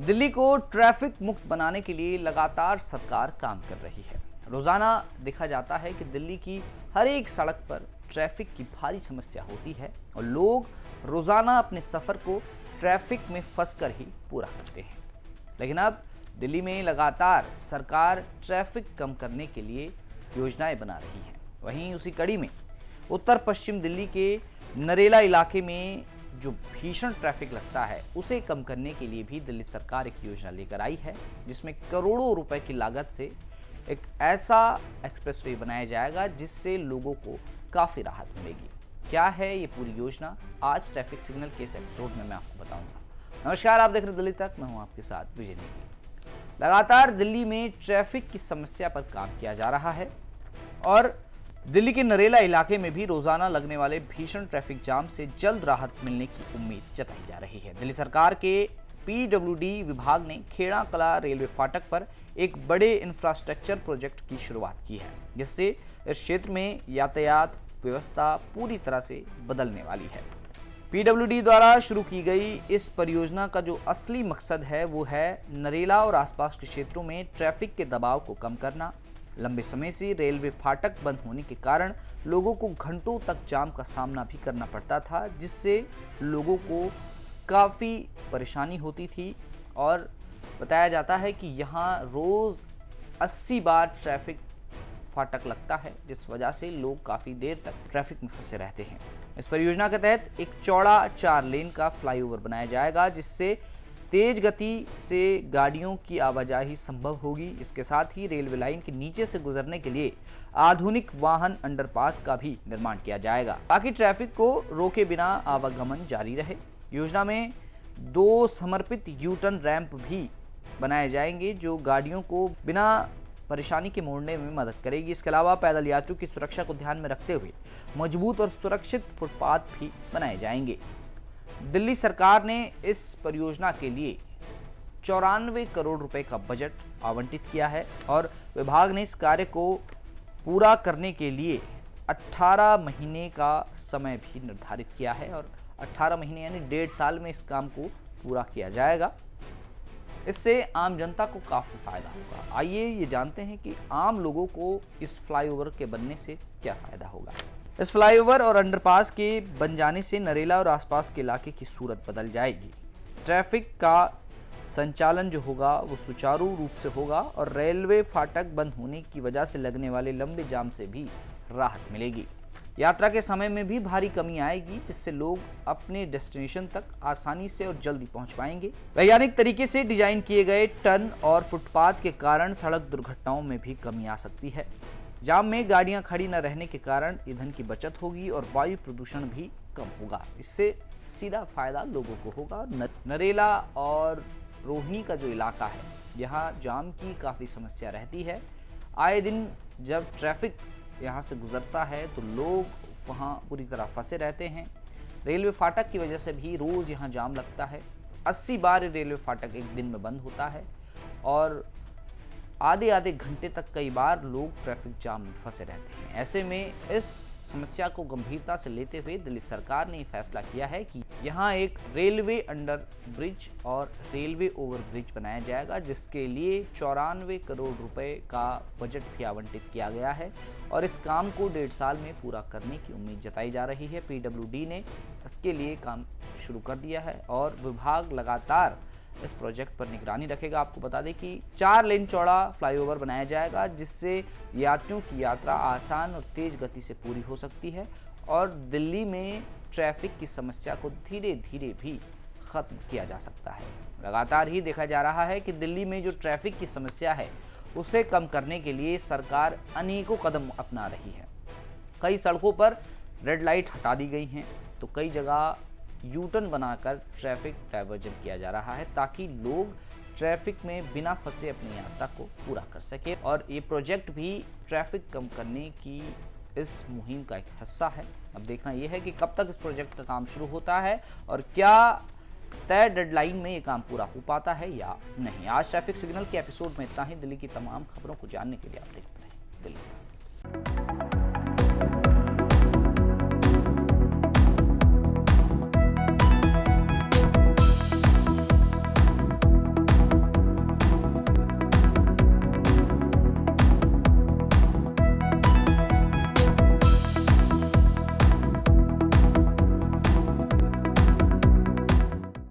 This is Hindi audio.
दिल्ली को ट्रैफिक मुक्त बनाने के लिए लगातार सरकार काम कर रही है। रोजाना देखा जाता है कि दिल्ली की हर एक सड़क पर ट्रैफिक की भारी समस्या होती है और लोग रोजाना अपने सफर को ट्रैफिक में फंसकर ही पूरा करते हैं। लेकिन अब दिल्ली में लगातार सरकार ट्रैफिक कम करने के लिए योजनाएं बना रही है। वहीं उसी कड़ी में उत्तर पश्चिम दिल्ली के नरेला इलाके में जो भीषण ट्रैफिक लगता है उसे कम करने के लिए भी दिल्ली सरकार एक योजना लेकर आई है, जिसमें करोड़ों रुपए की लागत से एक ऐसा एक्सप्रेसवे बनाया जाएगा जिससे लोगों को काफ़ी राहत मिलेगी। क्या है ये पूरी योजना, आज ट्रैफिक सिग्नल के इस एपिसोड में मैं आपको बताऊंगा। नमस्कार, आप देख रहे हैं दिल्ली तक, मैं हूं आपके साथ विजय नेगी। लगातार दिल्ली में ट्रैफिक की समस्या पर काम किया जा रहा है और दिल्ली के नरेला इलाके में भी रोजाना लगने वाले भीषण ट्रैफिक जाम से जल्द राहत मिलने की उम्मीद जताई जा रही है। दिल्ली सरकार के पीडब्ल्यूडी विभाग ने खेड़ा कला रेलवे फाटक पर एक बड़े इंफ्रास्ट्रक्चर प्रोजेक्ट की शुरुआत की है, जिससे इस क्षेत्र में यातायात व्यवस्था पूरी तरह से बदलने वाली है। पीडब्ल्यूडी द्वारा शुरू की गई इस परियोजना का जो असली मकसद है वो है नरेला और आसपास के क्षेत्रों में ट्रैफिक के दबाव को कम करना। लंबे समय से रेलवे फाटक बंद होने के कारण लोगों को घंटों तक जाम का सामना भी करना पड़ता था, जिससे लोगों को काफ़ी परेशानी होती थी और बताया जाता है कि यहाँ रोज़ 80 बार ट्रैफिक फाटक लगता है, जिस वजह से लोग काफ़ी देर तक ट्रैफिक में फंसे रहते हैं। इस परियोजना के तहत एक चौड़ा 4 लेन का फ्लाईओवर बनाया जाएगा, जिससे तेज गति से गाड़ियों की आवाजाही संभव होगी। इसके साथ ही रेलवे लाइन के नीचे से गुजरने के लिए आधुनिक वाहन अंडरपास का भी निर्माण किया जाएगा, ताकि ट्रैफिक को रोके बिना आवागमन जारी रहे। योजना में 2 समर्पित यू टर्न रैंप भी बनाए जाएंगे, जो गाड़ियों को बिना परेशानी के मोड़ने में मदद करेगी। इसके अलावा पैदल यात्रियों की सुरक्षा को ध्यान में रखते हुए मजबूत और सुरक्षित फुटपाथ भी बनाए जाएंगे। दिल्ली सरकार ने इस परियोजना के लिए 94 करोड़ रुपए का बजट आवंटित किया है और विभाग ने इस कार्य को पूरा करने के लिए 18 महीने का समय भी निर्धारित किया है और 18 महीने यानी 1.5 साल में इस काम को पूरा किया जाएगा। इससे आम जनता को काफ़ी फायदा होगा। आइए ये जानते हैं कि आम लोगों को इस फ्लाईओवर के बनने से क्या फायदा होगा। इस फ्लाईओवर और अंडरपास के बन जाने से नरेला और आसपास के इलाके की सूरत बदल जाएगी। ट्रैफिक का संचालन जो होगा वो सुचारू रूप से होगा और रेलवे फाटक बंद होने की वजह से लगने वाले लंबे जाम से भी राहत मिलेगी। यात्रा के समय में भी भारी कमी आएगी, जिससे लोग अपने डेस्टिनेशन तक आसानी से और जल्दी पहुंच पाएंगे। वैज्ञानिक तरीके से डिजाइन किए गए टर्न और फुटपाथ के कारण सड़क दुर्घटनाओं में भी कमी आ सकती है। जाम में गाड़ियां खड़ी न रहने के कारण ईंधन की बचत होगी और वायु प्रदूषण भी कम होगा। इससे सीधा फायदा लोगों को होगा। नरेला और रोहिणी का जो इलाका है, यहाँ जाम की काफ़ी समस्या रहती है। आए दिन जब ट्रैफिक यहाँ से गुजरता है तो लोग वहाँ पूरी तरह फंसे रहते हैं। रेलवे फाटक की वजह से भी रोज़ यहाँ जाम लगता है। 80 बार रेलवे फाटक एक दिन में बंद होता है और आधे घंटे तक कई बार लोग ट्रैफिक जाम में फंसे रहते हैं। ऐसे में इस समस्या को गंभीरता से लेते हुए दिल्ली सरकार ने फैसला किया है कि यहाँ एक रेलवे अंडर ब्रिज और रेलवे ओवर ब्रिज बनाया जाएगा, जिसके लिए 94 करोड़ रुपए का बजट भी आवंटित किया गया है और इस काम को 1.5 साल में पूरा करने की उम्मीद जताई जा रही है। पीडब्ल्यूडी ने इसके लिए काम शुरू कर दिया है और विभाग लगातार इस प्रोजेक्ट पर निगरानी रखेगा। आपको बता दें कि 4 लेन चौड़ा फ्लाईओवर बनाया जाएगा, जिससे यात्रियों की यात्रा आसान और तेज गति से पूरी हो सकती है और दिल्ली में ट्रैफिक की समस्या को धीरे धीरे भी ख़त्म किया जा सकता है। लगातार ही देखा जा रहा है कि दिल्ली में जो ट्रैफिक की समस्या है उसे कम करने के लिए सरकार अनेकों कदम अपना रही है। कई सड़कों पर रेड लाइट हटा दी गई हैं, तो कई जगह यू टर्न बनाकर ट्रैफिक डाइवर्जन किया जा रहा है, ताकि लोग ट्रैफिक में बिना फंसे अपनी यात्रा को पूरा कर सके। और ये प्रोजेक्ट भी ट्रैफिक कम करने की इस मुहिम का एक हिस्सा है। अब देखना यह है कि कब तक इस प्रोजेक्ट का काम शुरू होता है और क्या तय डेडलाइन में ये काम पूरा हो पाता है या नहीं। आज ट्रैफिक सिग्नल के एपिसोड में इतना ही। दिल्ली की तमाम खबरों को जानने के लिए आप देखते रहें दिल्ली तक।